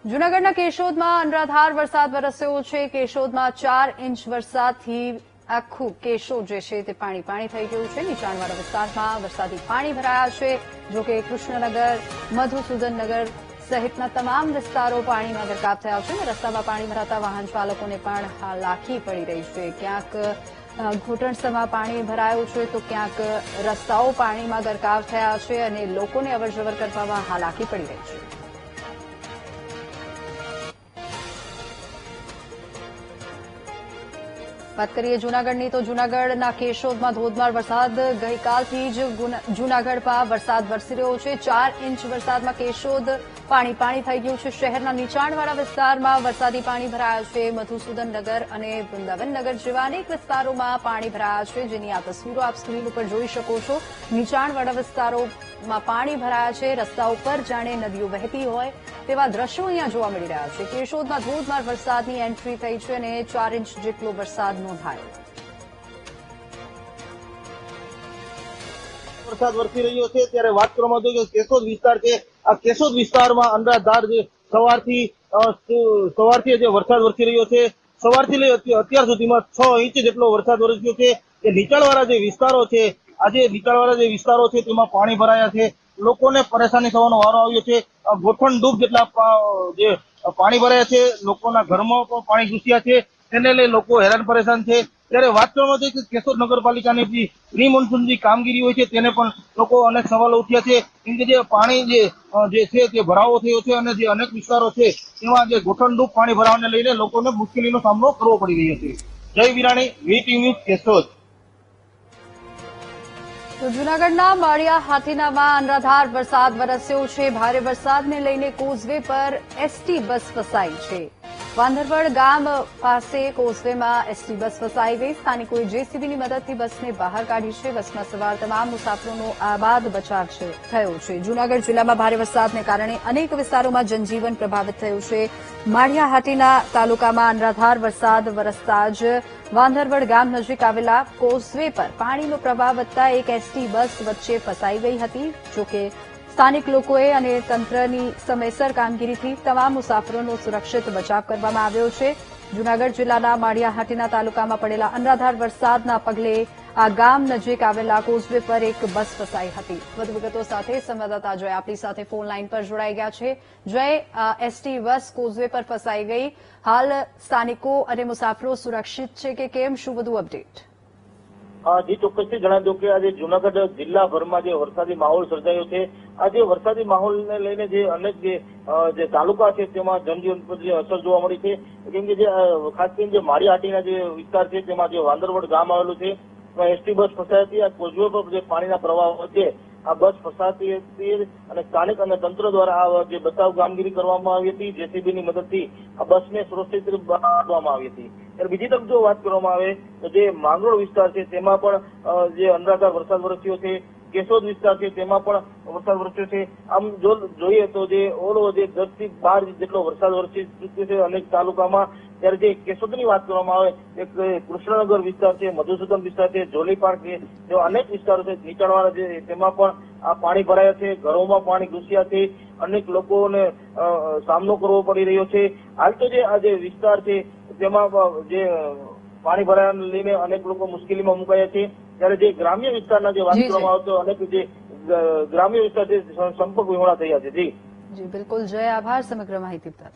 જૂનાગઢના કેશોદમાં અનરાધાર વરસાદ વરસ્યો છે। કેશોદમાં 4 ઇંચ વરસાદથી આખું કેશોદ જે છે તે પાણી થઈ ગયું છે। નીચાણવાળા વિસ્તારમાં વરસાદી પાણી ભરાયા છે। જોકે કૃષ્ણનગર, મધુસૂદનનગર સહિતના તમામ વિસ્તારો પાણીમાં ગરકાવ થયા છે અને રસ્તામાં પાણી ભરાતા વાહન ચાલકોને પણ હાલાકી પડી રહી છે। ક્યાંક ઘૂંટણસમાં પાણી ભરાયું છે તો ક્યાંક રસ્તાઓ પાણીમાં ગરકાવ થયા છે અને લોકોને અવરજવર કરવામાં હાલાકી પડી રહી છે। વાત કરીએ જૂનાગઢની તો જૂનાગઢના કેશોદમાં ધોધમાર વરસાદ ગઈકાલથી જ જૂનાગઢમાં વરસાદ વરસી રહ્યો છે। 4 ઇંચ વરસાદમાં કેશોદ પાણી થઈ ગયું છે। શહેરના નીચાણવાળા વિસ્તારમાં વરસાદી પાણી ભરાયા છે। મધુસૂદનનગર અને વૃંદાવનનગર જેવા અનેક વિસ્તારોમાં પાણી ભરાયા છે, જેની આ તસવીરો આપ સ્ક્રીન ઉપર જોઈ શકો છો। નીચાણવાળા વિસ્તારોમાં પાણી ભરાયા છે। રસ્તા ઉપર જાણે નદીઓ વહેતી હોય તેવા દ્રશ્યો અહીંયા જોવા મળી રહ્યા છે। કેશોદમાં ધોધમાર વરસાદની એન્ટ્રી થઈ છે અને 4 ઇંચ જેટલો વરસાદ નોંધાયો। વરસાદ વરસી રહ્યો છે ત્યારે વાત કરવામાં આવે કે કેશોદ વિસ્તાર છે, આ કેશોદ વિસ્તારમાં અનરાધાર જે સવારથી જે વરસાદ વરસી રહ્યો છે, સવારથી લઈ અત્યાર સુધીમાં 6 ઇંચ જેટલો વરસાદ વરસ્યો છે। કે નીચાણવાળા જે વિસ્તારો છે, આજે નીચાણવાળા જે વિસ્તારો છે તેમાં પાણી ભરાયા છે, લોકોને પરેશાની થવાનો વારો આવ્યો છે। ગોઠણ ડૂબ જેટલા જે પાણી ભરાયા છે, લોકોના ઘરમાં પણ પાણી ઘૂસ્યા છે, તેને લઈ લોકો હેરાન પરેશાન છે। ત્યારે વાત કરવામાં આવે કે કેશોદ નગરપાલિકાની જે પ્રી મોન્સૂનની કામગીરી હોય છે તેને પણ લોકો અનેક સવાલો ઉઠ્યા છે, કેમ કે જે પાણી જે છે તે ભરાવો થયો છે અને જે અનેક વિસ્તારો છે તેમાં જે ગોઠણડૂબ પાણી ભરાવાને લઈને લોકોને મુશ્કેલીનો સામનો કરવો પડી રહ્યો છે। જય વિરાણી, વીટીવી ન્યૂઝ, કેશોદ। તો જૂનાગઢના માળિયા હાથીનામાં અનરાધાર વરસાદ વરસ્યો છે। ભારે વરસાદને લઈને કોઝવે પર એસટી બસ ફસાઈ છે। વાંધરવડ ગામ પાસે કોઝવેમાં એસટી બસ ફસાઈ ગઈ। સ્થાનિકોએ જેસીબીની મદદથી બસને બહાર કાઢી છે। બસમાં સવાર તમામ મુસાફરોનો આબાદ બચાવ થયો છે। જૂનાગઢ જિલ્લામાં ભારે વરસાદને કારણે અનેક વિસ્તારોમાં જનજીવન પ્રભાવિત થયું છે। માળિયા હાટીના તાલુકામાં અનરાધાર વરસાદ વરસતા જ વાંધરવડ ગામ નજીક આવેલા કોઝવે પર પાણીનો પ્રવાહ વધતા એક એસટી બસ વચ્ચે ફસાઈ ગઈ હતી। જોકે સ્થાનિક લોકોએ અને તંત્રની સમયસર કામગીરીથી તમામ મુસાફરોનો સુરક્ષિત બચાવ કરવામાં આવ્યો છે। જૂનાગઢ જિલ્લાના માળિયા હાટીના તાલુકામાં પડેલા અનરાધાર વરસાદના પગલે આ ગામ નજીક આવેલા કોઝવે પર એક બસ ફસાઈ હતી। વધુ વિગતો સાથે સંવાદદાતા જય આપણી સાથે ફોન લાઈન પર જોડાઈ ગયા છે। જય, એસટી બસ કોઝવે પર ફસાઈ ગઈ, હાલ સ્થાનિકો અને મુસાફરો સુરક્ષિત છે કે કેમ, શું વધુ અપડેટ? જી ચોક્કસથી જણાવી દઉં કે આજે જૂનાગઢ જિલ્લાભરમાં જે વરસાદી માહોલ સર્જાયો છે, આ જે વરસાદી માહોલને લઈને જે અનેક જે તાલુકા છે તેમાં જનજીવન પર જે અસર જોવા મળી છે, કેમ કે જે ખાસ કરીને જે માળિયા હાટીના જે વિસ્તાર છે તેમાં જે વાંદરવડ ગામ આવેલું છે, એસટી બસ ફસાઈ હતી। આ કોઝવે પર જે પાણીના પ્રવાહ વચ્ચે આ બસ ફસાતી હતી અને સ્થાનિક અને તંત્ર દ્વારા આ જે બચાવ કામગીરી કરવામાં આવી હતી। જેસીબીની મદદથી આ બસને સુરક્ષિત રીતે બહાર કાઢવામાં આવી હતી। ત્યારે બીજી તરફ જો વાત કરવામાં આવે તો જે માંગરોળ વિસ્તાર છે તેમાં પણ જે અનરાધાર વરસાદ વરસ્યો છે। કેશોદ વિસ્તાર છે તેમાં પણ વરસાદ વરસ્યો છે। આમ જો જોઈએ તો જે ઓલો જે 10 થી 12 જેટલો વરસાદ વરસી ચૂક્યો છે અનેક તાલુકામાં। ત્યારે જે કેશોદની વાત કરવામાં આવે એક કૃષ્ણનગર વિસ્તાર છે, મધુસૂદન વિસ્તાર છે, જોલીપાડ છે, જેવા અનેક વિસ્તારો છે નીચાણવાળા છે તેમાં પણ આ પાણી ભરાયા છે, ઘરોમાં પાણી ઘૂસ્યા છે, અનેક લોકોને સામનો કરવો પડી રહ્યો છે। હાલ તો જે આ જે વિસ્તાર છે તેમાં જે પાણી ભરાયાને લઈને અનેક લોકો મુશ્કેલીમાં મુકાયા છે। ત્યારે જે ગ્રામ્ય વિસ્તારના જે વાત કરવામાં આવે તો અનેક જે ગ્રામ્ય વિસ્તાર છે સંપર્ક વિહોણા થયા છે। જી બિલકુલ જય, આભાર સમગ્ર માહિતી પર।